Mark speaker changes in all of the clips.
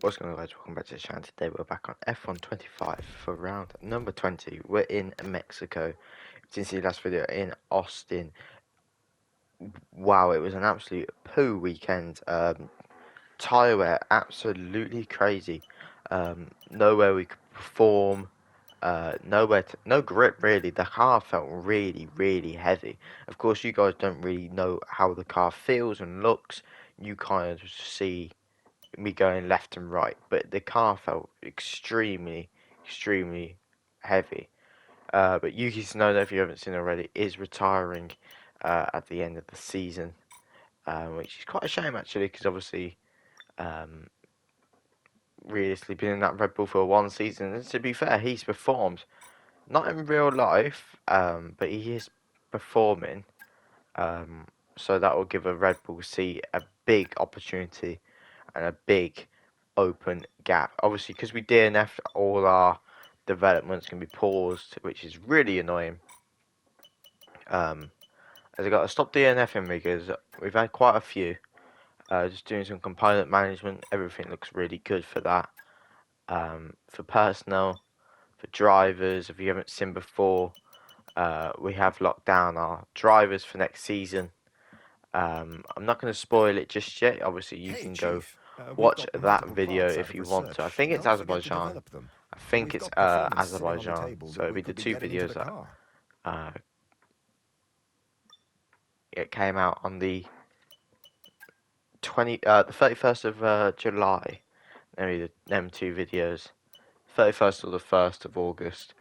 Speaker 1: What's going on, guys? Welcome back to the channel. Today we're back on F125 for round number 20. We're in Mexico. Since the last video in Austin, wow, it was an absolute poo weekend. Tyre wear absolutely crazy. Nowhere we could perform. No grip really. The car felt really heavy. Of course, you guys don't really know how the car feels and looks. You kind of see me going left and right, but the car felt extremely heavy. But Yuki Tsunoda, if you haven't seen already, is retiring at the end of the season, which is quite a shame actually, because obviously, um, realistically, been in that Red Bull for one season, and to be fair, he's performed not in real life, but he is performing. So that will give a Red Bull seat a big opportunity and a big open gap. Obviously, because we DNF'd, all our developments can be paused, which is really annoying. As I got to stop DNFing because we've had quite a few. Just doing some component management, everything looks really good for that. For personnel, for drivers, if you haven't seen before, we have locked down our drivers for next season. I'm not going to spoil it just yet. Obviously, you can go watch that video if you want to. I think it's Azerbaijan. I think it's Azerbaijan. So it'll be the two videos that it came out on the 31st of July. Maybe them two videos. 31st or the 1st of August.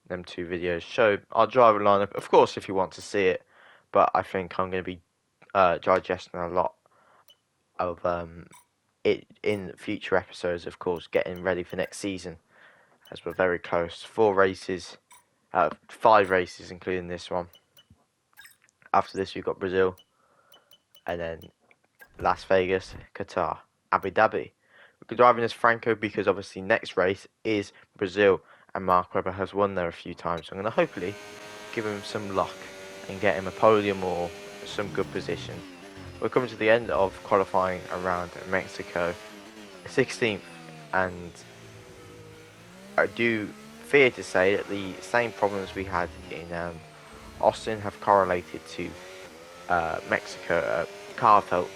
Speaker 1: Them two videos show our driver lineup. Of course, if you want to see it, but I think I'm going to be digesting a lot of it in future episodes, of course, getting ready for next season, as we're very close. 5 races, including this one. After this, we've got Brazil, and then Las Vegas, Qatar, Abu Dhabi. We're driving as Franco because obviously next race is Brazil, and Mark Webber has won there a few times. So I'm going to hopefully give him some luck and get him a podium or some good position. We're coming to the end of qualifying around Mexico, 16th, and I do fear to say that the same problems we had in Austin have correlated to Mexico. Car felt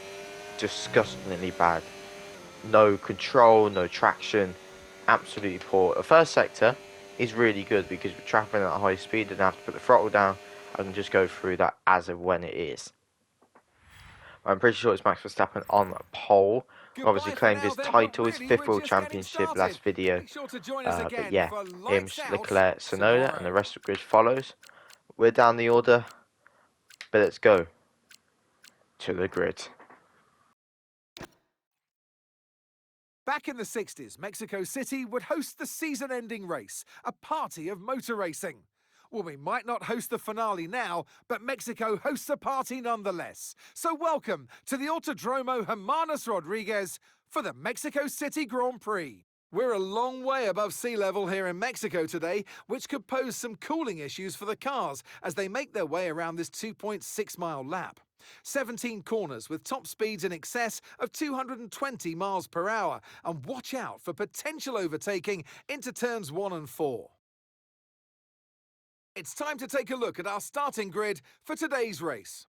Speaker 1: disgustingly bad. No control, no traction, absolutely poor. The first sector is really good because we're traveling at high speed and have to put the throttle down and just go through that as of when it is. I'm pretty sure it's Max Verstappen on pole. Obviously claimed his title, his 5th World Championship last video. But yeah, him, Leclerc, Tsunoda, and the rest of the grid follows. We're down the order, but let's go to the grid.
Speaker 2: Back in the 60s, Mexico City would host the season-ending race, a party of motor racing. Well, we might not host the finale now, but Mexico hosts a party nonetheless. So welcome to the Autodromo Hermanos Rodriguez for the Mexico City Grand Prix. We're a long way above sea level here in Mexico today, which could pose some cooling issues for the cars as they make their way around this 2.6-mile lap. 17 corners with top speeds in excess of 220 miles per hour, and watch out for potential overtaking into turns 1 and 4. It's time to take a look at our starting grid for today's race.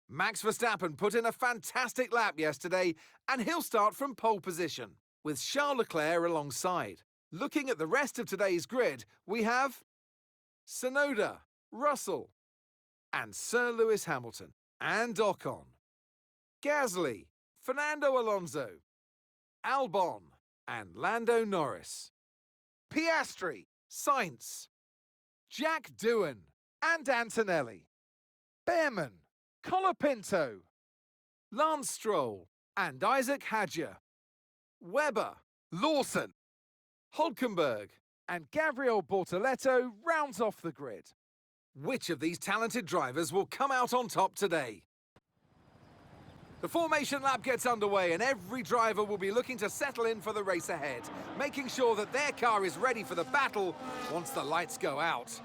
Speaker 2: Max Verstappen put in a fantastic lap yesterday, and he'll start from pole position, with Charles Leclerc alongside. Looking at the rest of today's grid, we have Tsunoda, Russell, and Sir Lewis Hamilton, and Ocon, Gasly, Fernando Alonso, Albon, and Lando Norris, Piastri, Sainz, Jack Doohan, and Antonelli, Behrman, Colapinto, Lance Stroll, and Isaac Hadjar, Webber, Lawson, Hulkenberg, and Gabriel Bortoleto rounds off the grid. Which of these talented drivers will come out on top today? The formation lap gets underway and every driver will be looking to settle in for the race ahead, making sure that their car is ready for the battle once the lights go out.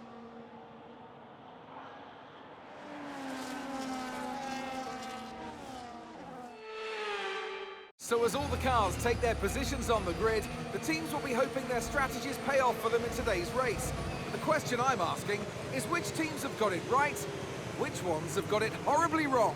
Speaker 2: So as all the cars take their positions on the grid, the teams will be hoping their strategies pay off for them in today's race. But the question I'm asking is which teams have got it right, which ones have got it horribly wrong?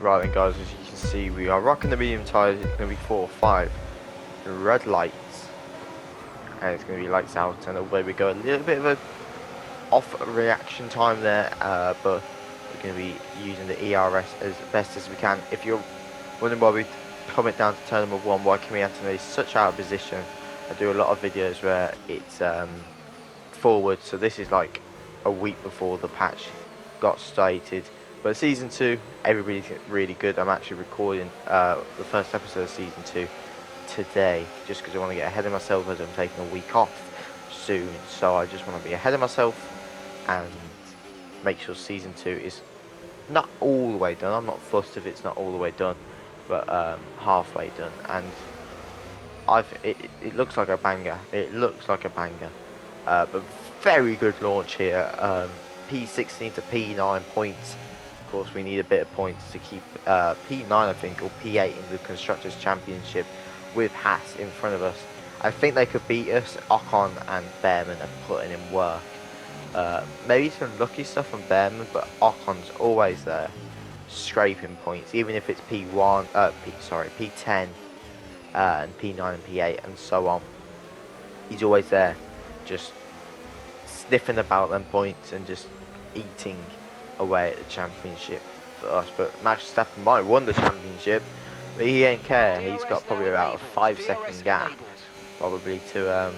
Speaker 1: Right then guys, as you can see, we are rocking the medium tyres. It's going to be 4 or 5 red lights, and it's going to be lights out, and away we go. A little bit of a off reaction time there, but we're going to be using the ERS as best as we can. If you're wondering why we comment down to turn number 1, why Kimi Antonelli is such out of position, I do a lot of videos where it's forward, so this is like a week before the patch got stated. But season 2, everybody's really good. I'm actually recording the first episode of season 2 today, just because I want to get ahead of myself, as I'm taking a week off soon. So I just want to be ahead of myself and make sure season 2 is not all the way done. I'm not fussed if it's not all the way done, but halfway done. And it looks like a banger. It looks like a banger. But very good launch here. P16 to P9 points. Of course, we need a bit of points to keep P9, I think, or P8 in the Constructors' Championship with Haas in front of us. I think they could beat us. Ocon and Behrman are putting in work. Maybe some lucky stuff from Behrman, but Ocon's always there, scraping points, even if it's P1, P10, and P9 and P8 and so on. He's always there, just sniffing about them points and just eating away at the championship for us. But Max Verstappen might have won the championship, but he ain't care. He's got probably about a 5-second gap, probably to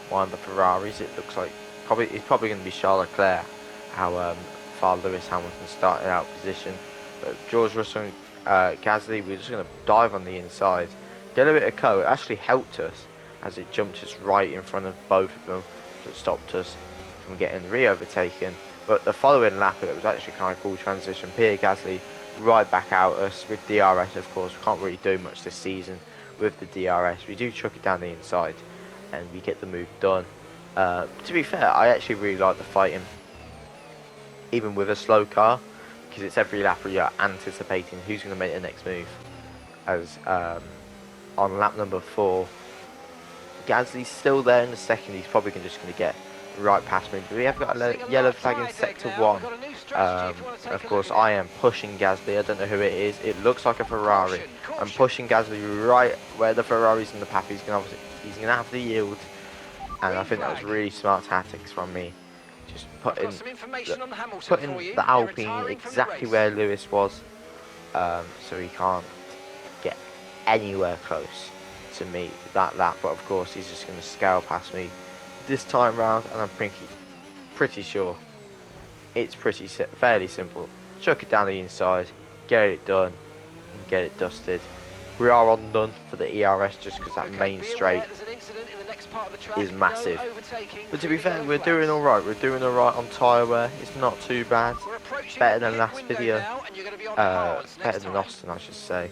Speaker 1: one of the Ferraris. It looks like it's probably going to be Charles Leclerc, how far Lewis Hamilton started out position. But George Russell and Gasly, we're just going to dive on the inside, get a bit of co. It actually helped us as it jumped us right in front of both of them, so it stopped us from getting re-overtaken. But the following lap, it was actually kind of cool transition. Pierre Gasly right back out us with DRS, of course. We can't really do much this season with the DRS. We do chuck it down the inside and we get the move done. To be fair, I actually really like the fighting, even with a slow car, because it's every lap where you're anticipating who's going to make the next move. As on lap number 4, Gasly's still there in the second. He's probably just going to get right past me, but we have got a yellow flag in sector 1. Of course, I am pushing Gasly. I don't know who it is. It looks like a Ferrari. I'm pushing Gasly right where the Ferrari's in the path. He's gonna have to yield, and I think that was really smart tactics from me. Just putting the Alpine exactly where Lewis was, so he can't get anywhere close to me that lap. But of course, he's just going to scale past me this time round, and I'm pretty sure it's fairly simple. Chuck it down the inside, get it done, and get it dusted. We are on none for the ERS just because that main straight is massive. But to be fair, we're doing alright. We're doing alright on tyre wear. It's not too bad. Better than last video. Better than Austin, I should say.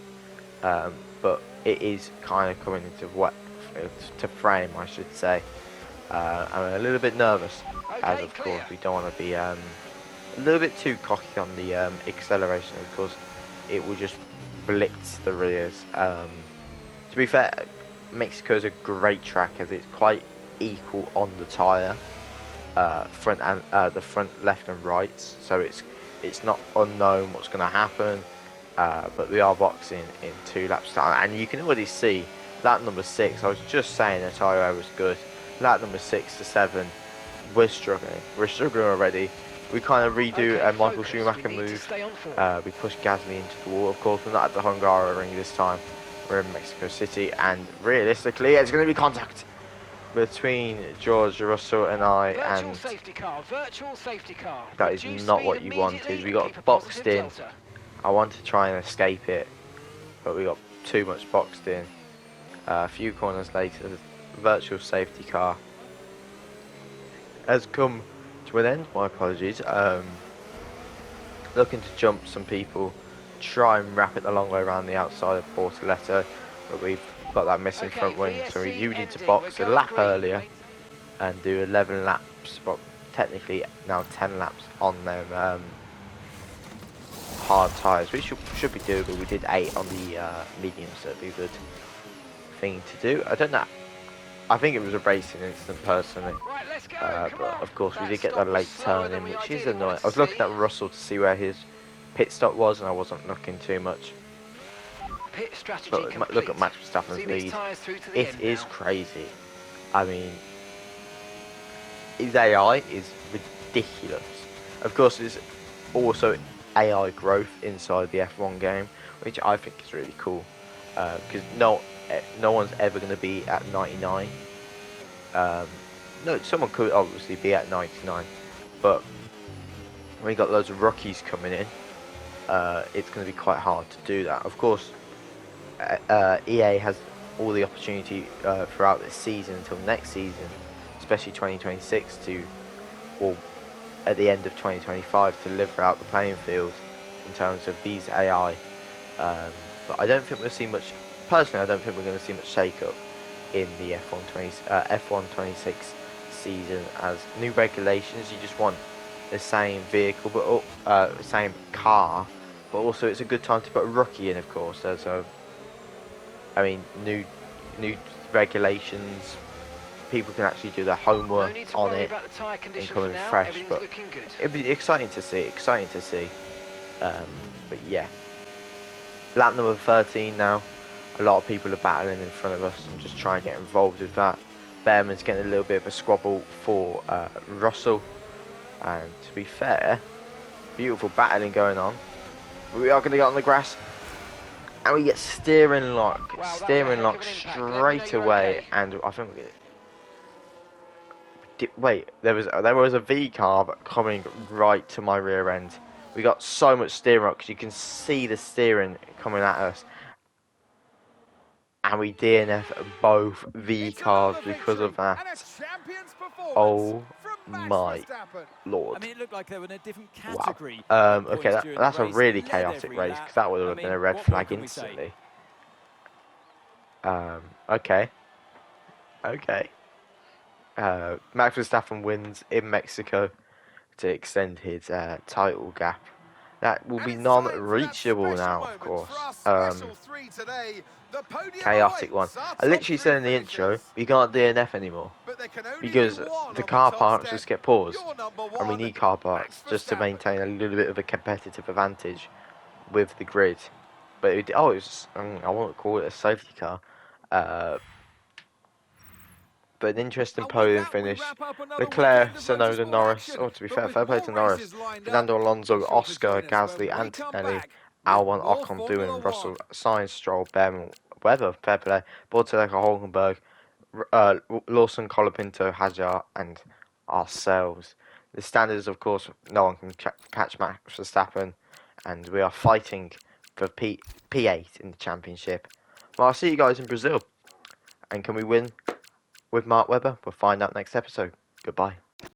Speaker 1: But it is kind of coming into frame, I should say. I'm a little bit nervous, as of course we don't want to be a little bit too cocky on the acceleration, of course it will just blitz the rears. To be fair, Mexico's a great track as it's quite equal on the tyre, front and the front left and right, so it's not unknown what's going to happen. But we are boxing in 2 laps time, and you can already see lap number 6. I was just saying the tyre was good. Lap number 6 to 7, we're struggling. We're struggling already. We kind of redo a Michael Schumacher move. We push Gasly into the wall. Of course, we're not at the Hungaroring this time. We're in Mexico City, and realistically, it's going to be contact between George Russell and I, and that is not what you wanted. We got boxed in. I want to try and escape it, but we got too much boxed in. A few corners later, the virtual safety car has come to an end. My apologies. Looking to jump some people, try and wrap it the long way around the outside of Portoletto, but we've got that missing front wing, so we do need to box a lap earlier and do 11 laps, but technically now 10 laps on them hard tyres, which should be doable. We did 8 on the medium, so it'd be a good thing to do. I don't know. I think it was a racing incident personally, but of course we did get that late turn in, which is annoying. I was looking at Russell to see where his pit stop was, and I wasn't looking too much.
Speaker 3: Pit strategy
Speaker 1: But
Speaker 3: complete.
Speaker 1: look at Max Verstappen's lead. It is crazy. I mean, his AI is ridiculous. Of course, there's also AI growth inside the F1 game, which I think is really cool, because no one's ever going to be at 99. No, someone could obviously be at 99, but when you got loads of rookies coming in, it's going to be quite hard to do that. Of course, EA has all the opportunity throughout this season until next season, especially 2026, or at the end of 2025, to live out the playing field in terms of these AI. But I don't think we'll see much. Personally, I don't think we're going to see much shake-up in the F1 26 season, as new regulations. You just want the same vehicle, but the same car. But also, it's a good time to put a rookie in. Of course, there's new regulations. People can actually do their homework on it and come in fresh. But it'd be exciting to see. But yeah, lap number 13 now. A lot of people are battling in front of us. I'm just trying to get involved with that. Behrman's getting a little bit of a squabble for Russell. And to be fair, beautiful battling going on. We are going to get on the grass. And we get steering lock. Steering lock straight away. And I think we get... Wait, there was a V car coming right to my rear end. We got so much steering lock because you can see the steering coming at us. And we DNF both V cars because of that. Oh my lord.
Speaker 4: I mean, it looked like they were in a different category.
Speaker 1: Wow. Okay, that's a really chaotic race, because that would have been a red flag instantly. Okay. Max Verstappen wins in Mexico to extend his title gap. That will be non-reachable now, of course. Chaotic one. I literally said in the intro, we can't DNF anymore, because the car parts just get paused, and we need car parts just to maintain a little bit of a competitive advantage with the grid. But I won't call it a safety car. But an interesting podium finish. Leclerc, Tsunoda, Norris. Oh, to be fair play to Norris. Fernando Alonso, Oscar, Gasly, Antonelli, Albon, Ocon, Doohan, Russell, Sainz, Stroll, Behrman, Weber, fair play. Bortoleca, Hulkenberg, Lawson, Colapinto, Hajar, and ourselves. The standards, of course, no one can catch Max Verstappen, and we are fighting for P8 in the championship. Well, I'll see you guys in Brazil. And can we win with Mark Webber? We'll find out next episode. Goodbye.